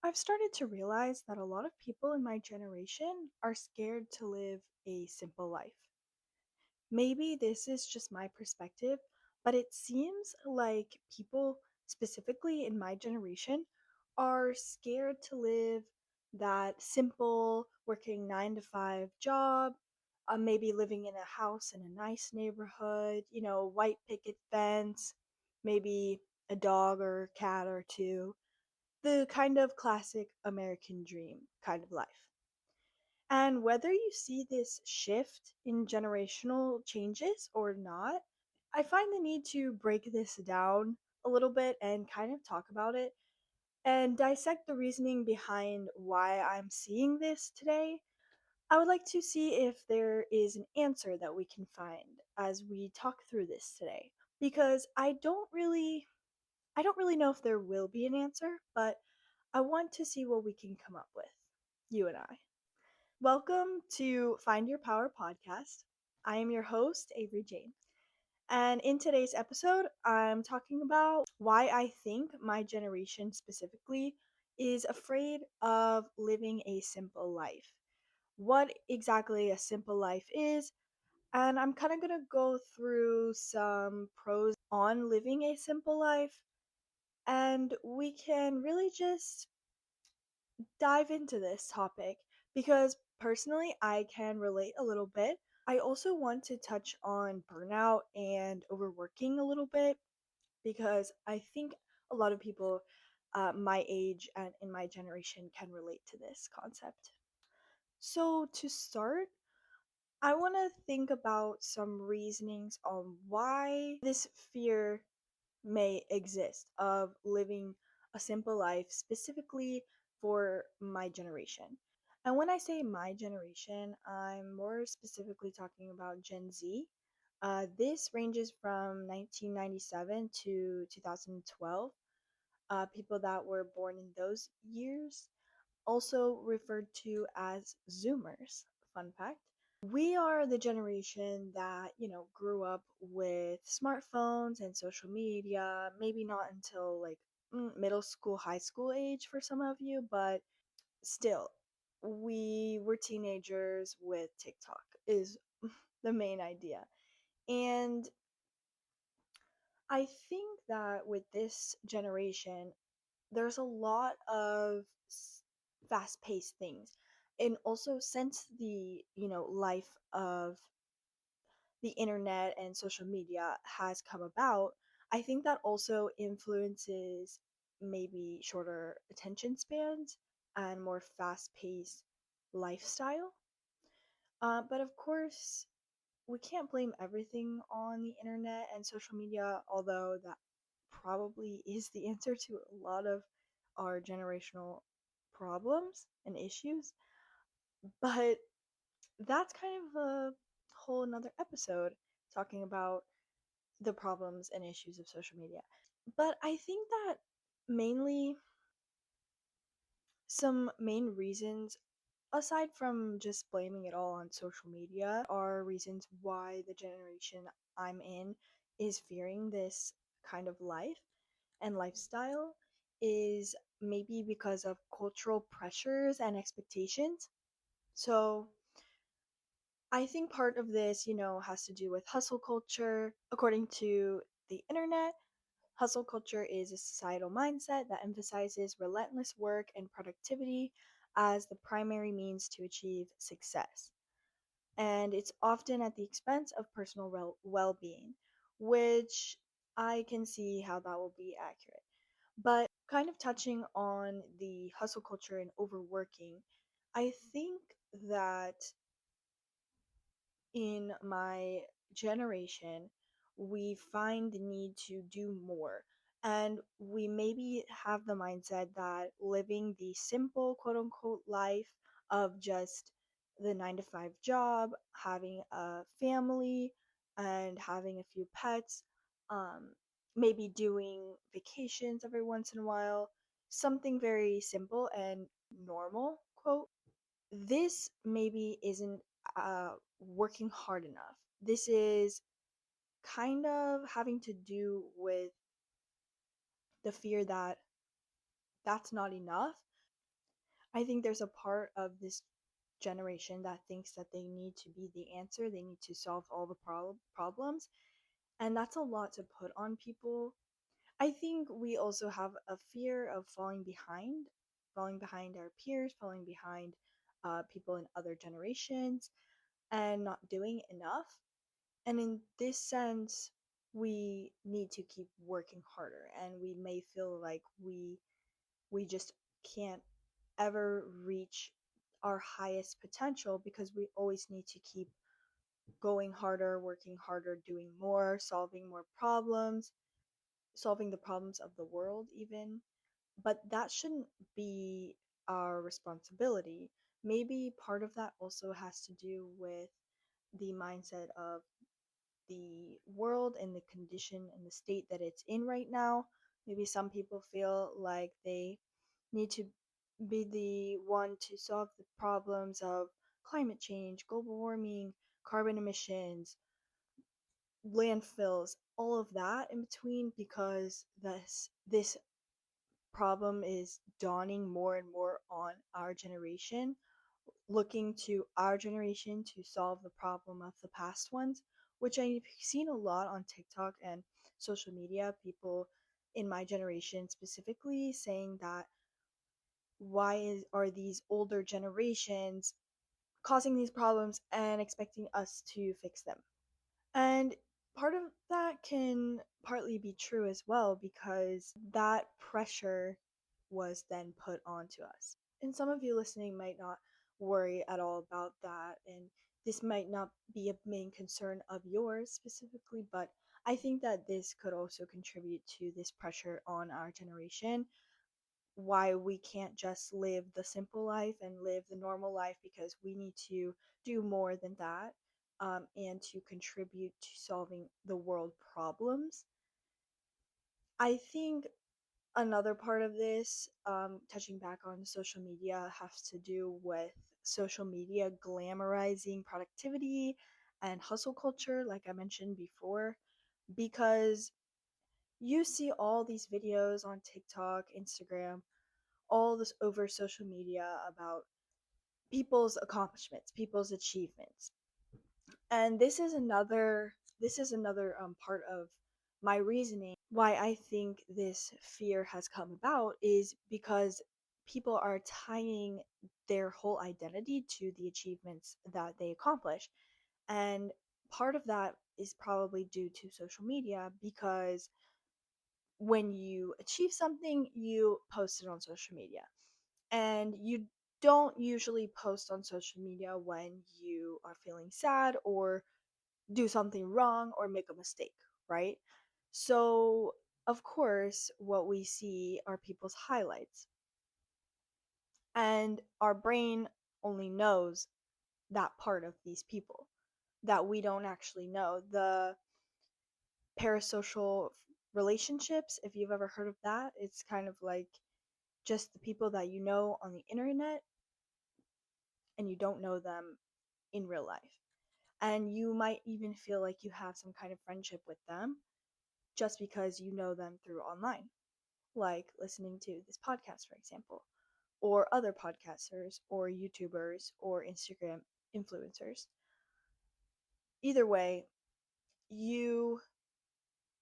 I've started to realize that a lot of people in my generation are scared to live a simple life. Maybe this is just my perspective, but it seems like people, specifically in my generation, are scared to live that simple, working 9 to 5 job, maybe living in a house in a nice neighborhood, white picket fence, maybe a dog or cat or two, the kind of classic American dream kind of life. And whether you see this shift in generational changes or not, I find the need to break this down a little bit and kind of talk about it and dissect the reasoning behind why I'm seeing this today. I would like to see if there is an answer that we can find as we talk through this today because I don't really know if there will be an answer, but I want to see what we can come up with, you and I. Welcome to Find Your Power podcast. I am your host, Avery Jane. And in today's episode, I'm talking about why I think my generation specifically is afraid of living a simple life. What exactly a simple life is, and I'm kind of going to go through some pros on living a simple life, and we can really just dive into this topic because personally I can relate a little bit. I also want to touch on burnout and overworking a little bit because I think a lot of people my age and in my generation can relate to this concept. So, to start, I want to think about some reasonings on why this fear may exist of living a simple life specifically for my generation. And when I say my generation, I'm more specifically talking about Gen Z. This ranges from 1997 to 2012. People that were born in those years, also referred to as Zoomers. Fun fact. We are the generation that, grew up with smartphones and social media, maybe not until like middle school, high school age for some of you, but still, we were teenagers with TikTok, is the main idea. And I think that with this generation, there's a lot of fast-paced things. And also since the, life of the internet and social media has come about, I think that also influences maybe shorter attention spans and more fast-paced lifestyle. But of course, we can't blame everything on the internet and social media, although that probably is the answer to a lot of our generational problems and issues. But that's kind of a whole another episode talking about the problems and issues of social media. But I think that mainly some main reasons, aside from just blaming it all on social media, are reasons why the generation I'm in is fearing this kind of life and lifestyle is maybe because of cultural pressures and expectations. So I think part of this, has to do with hustle culture. According to the internet, hustle culture is a societal mindset that emphasizes relentless work and productivity as the primary means to achieve success. And it's often at the expense of personal well being, which I can see how that will be accurate. But kind of touching on the hustle culture and overworking, I think that in my generation, we find the need to do more. And we maybe have the mindset that living the simple, quote unquote, life of just the 9 to 5 job, having a family, and having a few pets, um, maybe doing vacations every once in a while, something very simple and normal, quote, this maybe isn't working hard enough. This is kind of having to do with the fear that that's not enough. I think there's a part of this generation that thinks that they need to be the answer, they need to solve all the problems, and that's a lot to put on people. I think we also have a fear of falling behind our peers, falling behind people in other generations, and not doing enough. And in this sense, we need to keep working harder, and we may feel like we just can't ever reach our highest potential because we always need to keep going harder, working harder, doing more, solving more problems, solving the problems of the world, even. But that shouldn't be our responsibility. Maybe part of that also has to do with the mindset of the world and the condition and the state that it's in right now. Maybe some people feel like they need to be the one to solve the problems of climate change, global warming, carbon emissions, landfills, all of that in between, because this problem is dawning more and more on our generation, looking to our generation to solve the problem of the past ones, which I've seen a lot on TikTok and social media. People in my generation specifically saying that are these older generations causing these problems and expecting us to fix them. And part of that can partly be true as well because that pressure was then put onto us. And some of you listening might not worry at all about that, and this might not be a main concern of yours specifically, but I think that this could also contribute to this pressure on our generation, why we can't just live the simple life and live the normal life because we need to do more than that, and to contribute to solving the world problems. I think another part of this, touching back on social media, has to do with social media glamorizing productivity and hustle culture, like I mentioned before, because you see all these videos on TikTok, Instagram, all this over social media about people's accomplishments, people's achievements. And this is another part of my reasoning why I think this fear has come about is because people are tying their whole identity to the achievements that they accomplish. And part of that is probably due to social media because when you achieve something, you post it on social media. And you don't usually post on social media when you are feeling sad or do something wrong or make a mistake, right? So, of course, what we see are people's highlights. And our brain only knows that part of these people that we don't actually know. The parasocial relationships, if you've ever heard of that, it's kind of like just the people that you know on the internet and you don't know them in real life. And you might even feel like you have some kind of friendship with them just because you know them through online, like listening to this podcast, for example, or other podcasters, or YouTubers, or Instagram influencers. Either way, you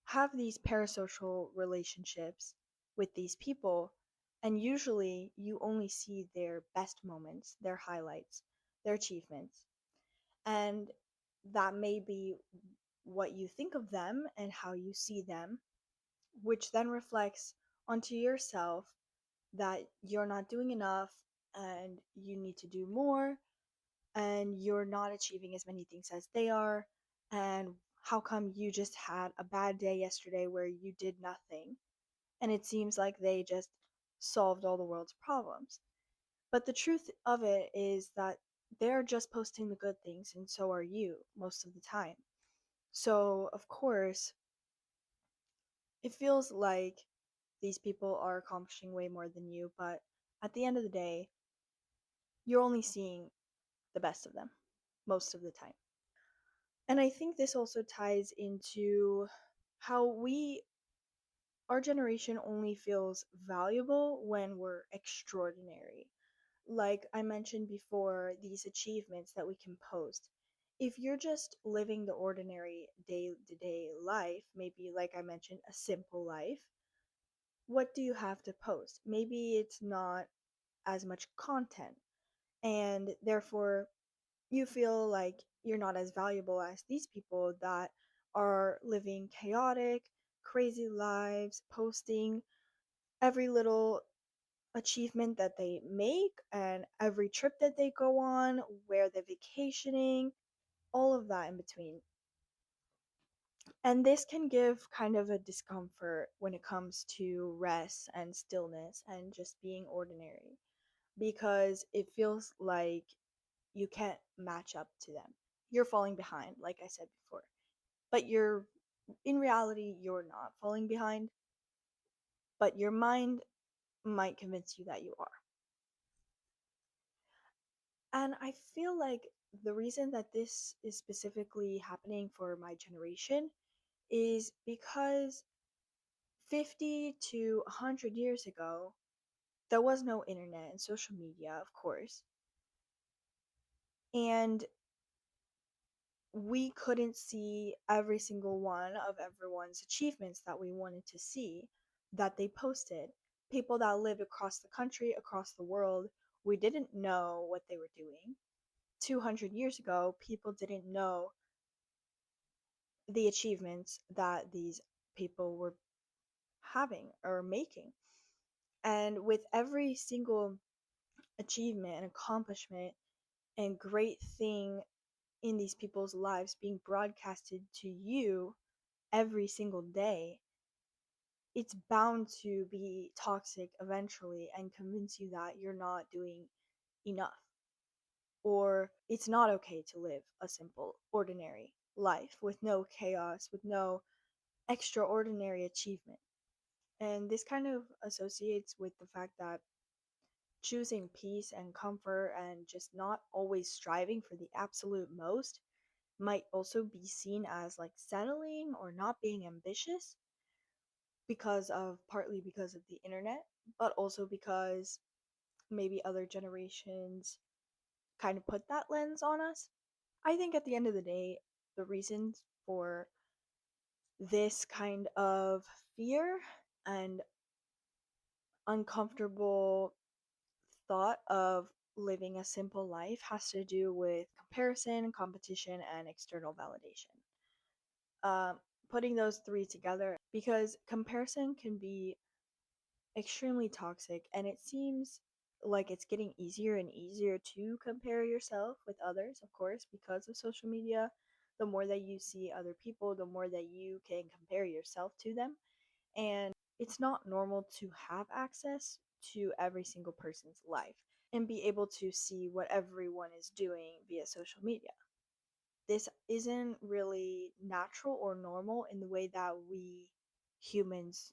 have these parasocial relationships with these people, and usually you only see their best moments, their highlights, their achievements, and that may be what you think of them and how you see them, which then reflects onto yourself that you're not doing enough and you need to do more and you're not achieving as many things as they are. And how come you just had a bad day yesterday where you did nothing and it seems like they just solved all the world's problems? But the truth of it is that they're just posting the good things, and so are you most of the time. So, of course, it feels like these people are accomplishing way more than you, but at the end of the day, you're only seeing the best of them most of the time. And I think this also ties into how our generation only feels valuable when we're extraordinary. Like I mentioned before, these achievements that we can post. If you're just living the ordinary day to day life, maybe like I mentioned, a simple life, what do you have to post? Maybe it's not as much content, and therefore you feel like you're not as valuable as these people that are living chaotic, crazy lives, posting every little achievement that they make and every trip that they go on, where they're vacationing, all of that in between. And this can give kind of a discomfort when it comes to rest and stillness and just being ordinary because it feels like you can't match up to them. You're falling behind, like I said before. But you're in reality, you're not falling behind, but your mind might convince you that you are. And I feel like the reason that this is specifically happening for my generation is because 50 to 100 years ago, there was no internet and social media, of course. And we couldn't see every single one of everyone's achievements that we wanted to see that they posted. People that lived across the country, across the world, we didn't know what they were doing. 200 years ago, people didn't know the achievements that these people were having or making. And with every single achievement and accomplishment and great thing in these people's lives being broadcasted to you every single day, it's bound to be toxic eventually and convince you that you're not doing enough. Or it's not okay to live a simple, ordinary life with no chaos, with no extraordinary achievement. And this kind of associates with the fact that choosing peace and comfort and just not always striving for the absolute most might also be seen as like settling or not being ambitious because of partly because of the internet, but also because maybe other generations kind of put that lens on us. I think at the end of the day, the reasons for this kind of fear and uncomfortable thought of living a simple life has to do with comparison, competition, and external validation. Um, Putting those three together because comparison can be extremely toxic, and it seems like it's getting easier and easier to compare yourself with others, of course, because of social media. The more that you see other people, the more that you can compare yourself to them. And it's not normal to have access to every single person's life and be able to see what everyone is doing via social media. This isn't really natural or normal in the way that we humans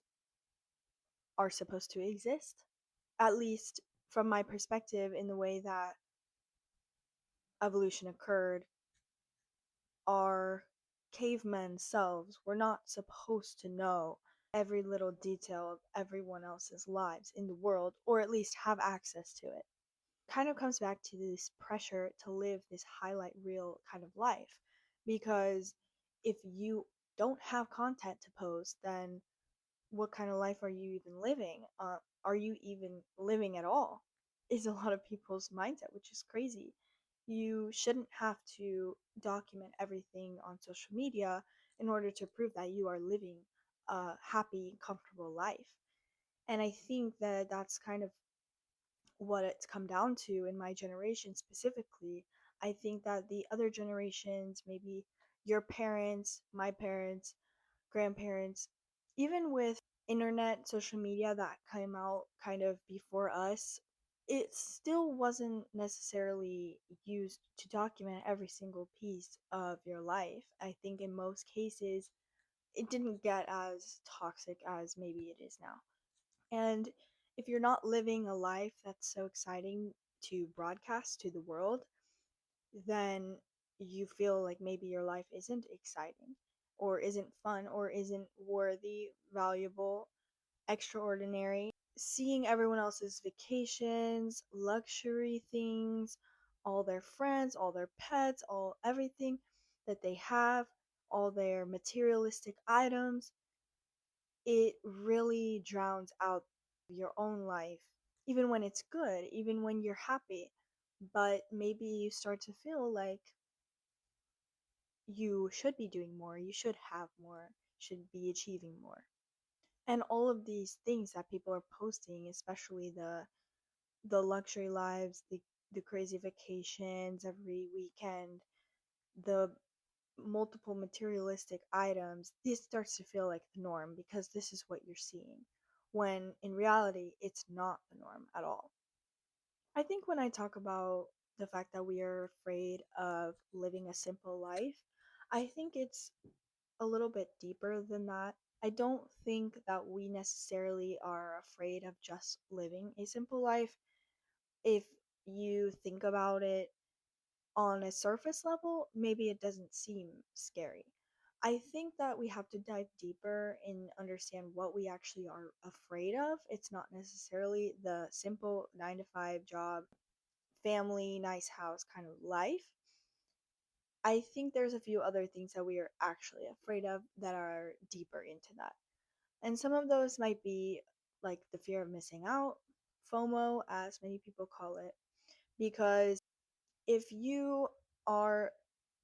are supposed to exist. At least from my perspective, in the way that evolution occurred, our cavemen selves were not supposed to know every little detail of everyone else's lives in the world, or at least have access to it. Kind of comes back to this pressure to live this highlight reel kind of life. Because if you don't have content to post, then what kind of life are you even living? Are you even living at all? Is a lot of people's mindset, which is crazy. You shouldn't have to document everything on social media in order to prove that you are living a happy, comfortable life. And I think that that's kind of what it's come down to in my generation specifically. I think that the other generations, maybe your parents, my parents, grandparents, even with internet, social media that came out kind of before us, it still wasn't necessarily used to document every single piece of your life. I think in most cases, it didn't get as toxic as maybe it is now. And if you're not living a life that's so exciting to broadcast to the world, then you feel like maybe your life isn't exciting or isn't fun or isn't worthy, valuable, extraordinary. seeing everyone else's vacations, luxury things, all their friends, all their pets, all everything that they have, all their materialistic items, it really drowns out your own life, even when it's good, even when you're happy. But maybe you start to feel like you should be doing more, you should have more, should be achieving more. And all of these things that people are posting, especially the luxury lives, the crazy vacations every weekend, the multiple materialistic items, this starts to feel like the norm because this is what you're seeing. When in reality, it's not the norm at all. I think when I talk about the fact that we are afraid of living a simple life, I think it's a little bit deeper than that. I don't think that we necessarily are afraid of just living a simple life. If you think about it on a surface level, maybe it doesn't seem scary. I think that we have to dive deeper and understand what we actually are afraid of. It's not necessarily the simple 9 to 5 job, family, nice house kind of life. I think there's a few other things that we are actually afraid of that are deeper into that. And some of those might be like the fear of missing out, FOMO, as many people call it, because if you are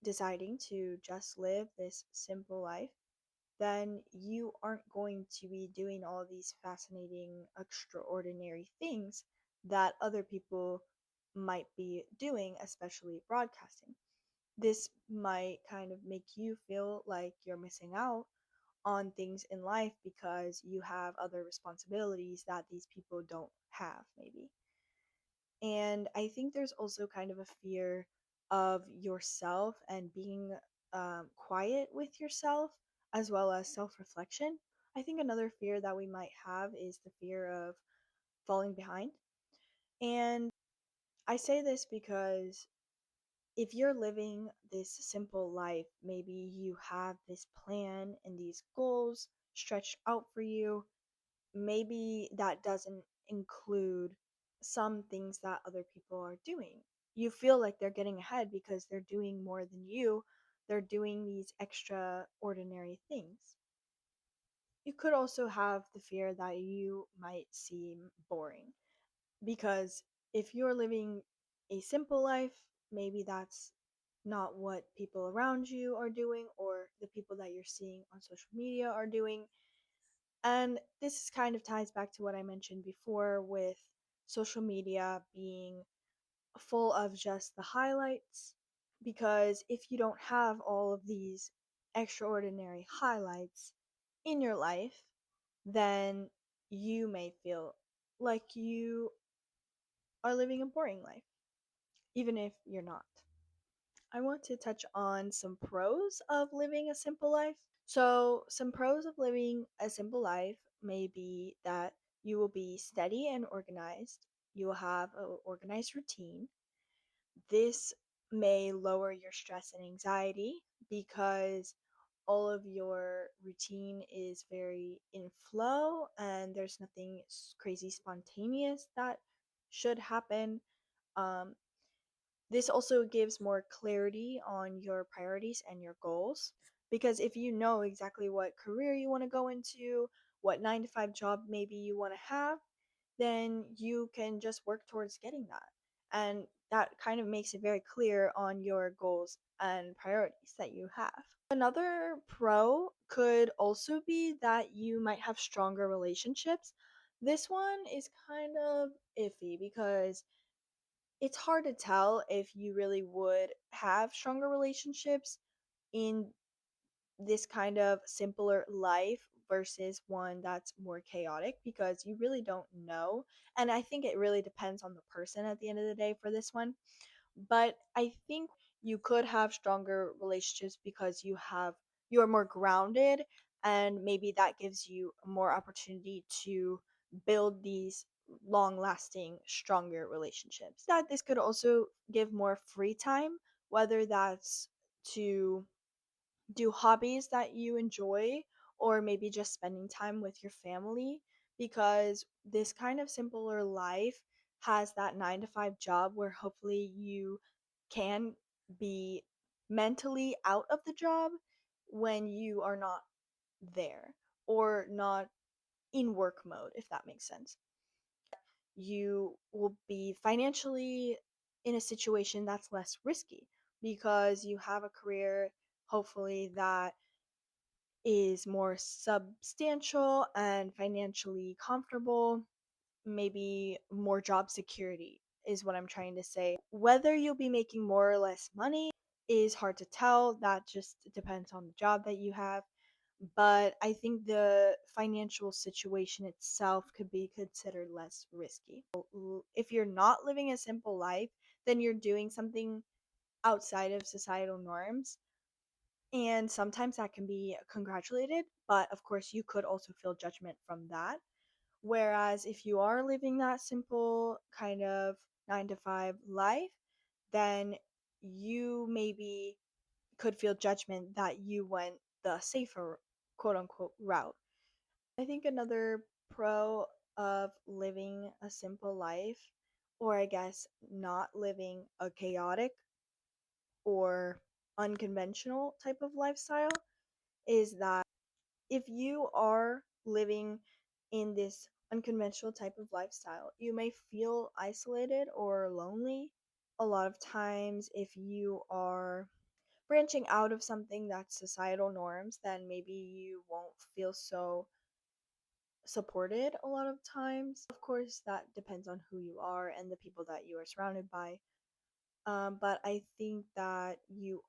deciding to just live this simple life, then you aren't going to be doing all these fascinating, extraordinary things that other people might be doing, especially broadcasting. This might kind of make you feel like you're missing out on things in life because you have other responsibilities that these people don't have, maybe. And I think there's also kind of a fear of yourself and being quiet with yourself, as well as self reflection. I think another fear that we might have is the fear of falling behind. And I say this because if you're living this simple life, maybe you have this plan and these goals stretched out for you. Maybe that doesn't include some things that other people are doing. You feel like they're getting ahead because they're doing more than you. They're doing these extraordinary things. You could also have the fear that you might seem boring because if you're living a simple life, maybe that's not what people around you are doing or the people that you're seeing on social media are doing. And this kind of ties back to what I mentioned before with social media being full of just the highlights. Because if you don't have all of these extraordinary highlights in your life, then you may feel like you are living a boring life, even if you're not. I want to touch on some pros of living a simple life. So, some pros of living a simple life may be that you will be steady and organized. You will have an organized routine. This may lower your stress and anxiety because all of your routine is very in flow and there's nothing crazy spontaneous that should happen. Um, this also gives more clarity on your priorities and your goals because if you know exactly what career you want to go into, what 9 to 5 job maybe you want to have, then you can just work towards getting that. And that kind of makes it very clear on your goals and priorities that you have. Another pro could also be that you might have stronger relationships. This one is kind of iffy because it's hard to tell if you really would have stronger relationships in this kind of simpler life versus one that's more chaotic because you really don't know. And I think it really depends on the person at the end of the day for this one. But I think you could have stronger relationships because you are more grounded and maybe that gives you more opportunity to build these long lasting stronger relationships. That this could also give more free time, whether that's to do hobbies that you enjoy or maybe just spending time with your family because this kind of simpler life has that 9 to 5 job where hopefully you can be mentally out of the job when you are not there or not in work mode, if that makes sense. You will be financially in a situation that's less risky because you have a career, hopefully, that is more substantial and financially comfortable, maybe more job security is what I'm trying to say. Whether you'll be making more or less money is hard to tell. That just depends on the job that you have. But I think the financial situation itself could be considered less risky. If you're not living a simple life, then you're doing something outside of societal norms. And sometimes that can be congratulated, but of course, you could also feel judgment from that. Whereas if you are living that simple kind of 9 to 5 life, then you maybe could feel judgment that you went the safer quote unquote route. I think another pro of living a simple life, or I guess not living a chaotic or unconventional type of lifestyle, is that if you are living in this unconventional type of lifestyle, you may feel isolated or lonely. A lot of times, if you are branching out of something that's societal norms, then maybe you won't feel so supported a lot of times. Of course, that depends on who you are and the people that you are surrounded by. But I think that you're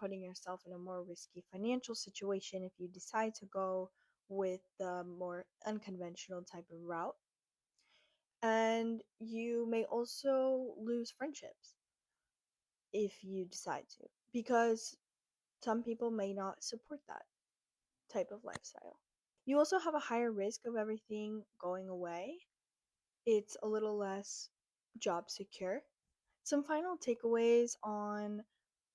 putting yourself in a more risky financial situation if you decide to go with the more unconventional type of route. And you may also lose friendships if you decide to, because some people may not support that type of lifestyle. You also have a higher risk of everything going away. It's a little less job secure. Some final takeaways on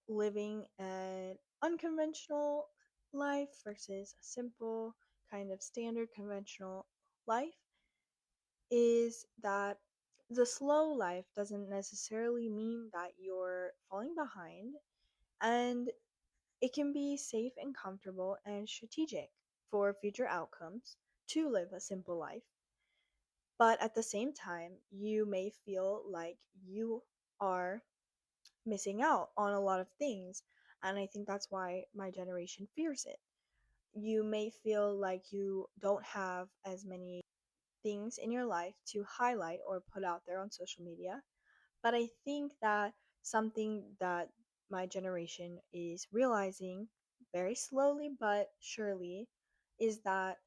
living an unconventional life versus a simple, kind of standard conventional life is that the slow life doesn't necessarily mean that you're falling behind, and it can be safe and comfortable and strategic for future outcomes to live a simple life. But at the same time, you may feel like you are missing out on a lot of things. And I think that's why my generation fears it. You may feel like you don't have as many things in your life to highlight or put out there on social media. But I think that something that my generation is realizing very slowly but surely is that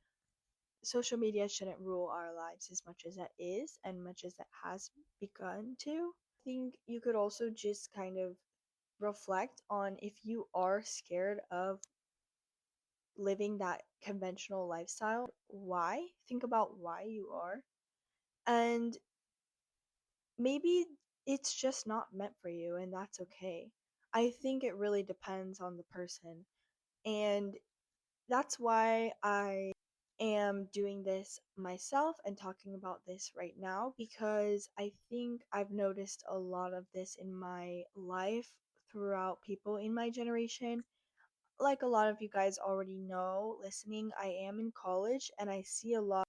social media shouldn't rule our lives as much as it is and much as it has begun to. I think you could also just kind of reflect on if you are scared of living that conventional lifestyle, why? Think about why you are. And maybe it's just not meant for you, and that's okay. I think it really depends on the person. And that's why I am doing this myself and talking about this right now, because I think I've noticed a lot of this in my life throughout people in my generation. Like a lot of you guys already know listening, I am in college and I see a lot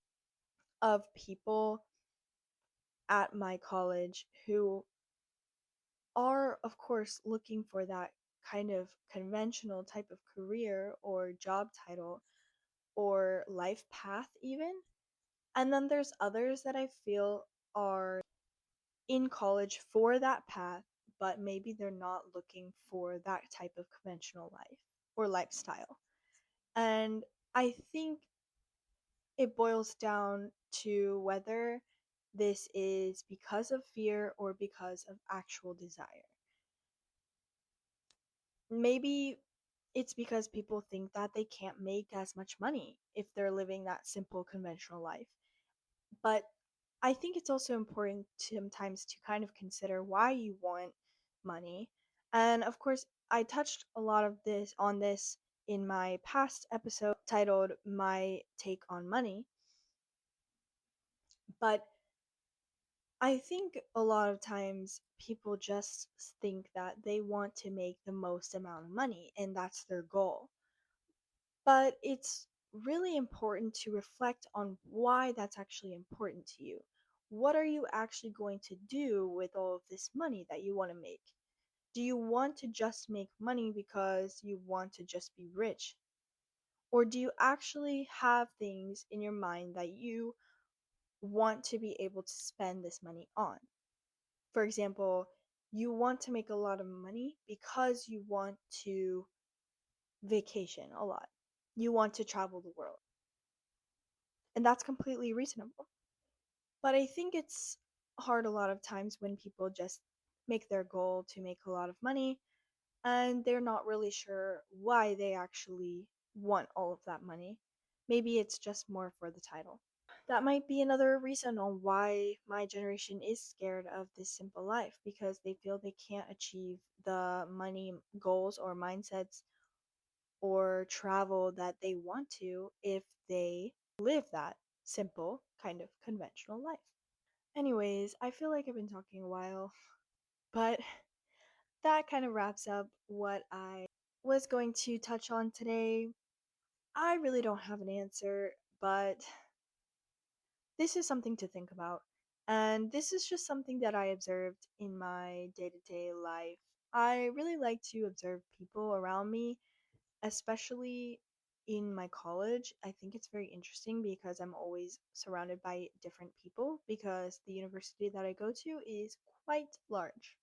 of people at my college who are, of course, looking for that kind of conventional type of career or job title or life path, even. And then there's others that I feel are in college for that path, but maybe they're not looking for that type of conventional life or lifestyle. And I think it boils down to whether this is because of fear or because of actual desire. Maybe it's because people think that they can't make as much money if they're living that simple conventional life. But I think it's also important sometimes to kind of consider why you want money. And of course, I touched a lot of this on this in my past episode titled My Take on Money. But I think a lot of times people just think that they want to make the most amount of money and that's their goal. But it's really important to reflect on why that's actually important to you. What are you actually going to do with all of this money that you want to make? Do you want to just make money because you want to just be rich? Or do you actually have things in your mind that you want to be able to spend this money on? For example, you want to make a lot of money because you want to vacation a lot. You want to travel the world. And that's completely reasonable. But I think it's hard a lot of times when people just make their goal to make a lot of money and they're not really sure why they actually want all of that money. Maybe it's just more for the title. That might be another reason on why my generation is scared of this simple life because they feel they can't achieve the money goals or mindsets or travel that they want to if they live that simple, kind of conventional life. Anyways, I feel like I've been talking a while, but that kind of wraps up what I was going to touch on today. I really don't have an answer, but this is something to think about. And this is just something that I observed in my day to day life. I really like to observe people around me, especially in my college. I think it's very interesting because I'm always surrounded by different people because the university that I go to is quite large.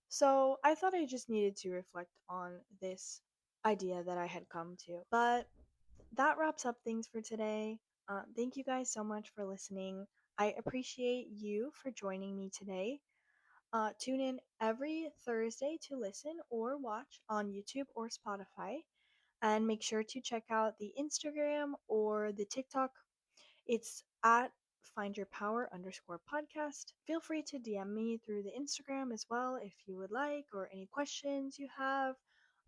So I thought I just needed to reflect on this idea that I had come to. But that wraps up things for today. Thank you guys so much for listening. I appreciate you for joining me today. Tune in every Thursday to listen or watch on YouTube or Spotify. And make sure to check out the Instagram or the TikTok. It's at findyourpower_podcast. Feel free to DM me through the Instagram as well if you would like or any questions you have.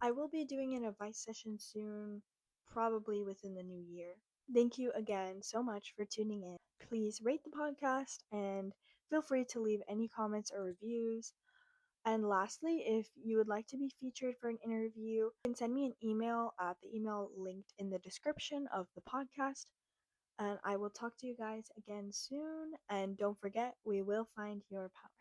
I will be doing an advice session soon, probably within the new year. Thank you again so much for tuning in. Please rate the podcast and feel free to leave any comments or reviews. And lastly, if you would like to be featured for an interview, you can send me an email at the email linked in the description of the podcast. And I will talk to you guys again soon. And don't forget, we will find your power.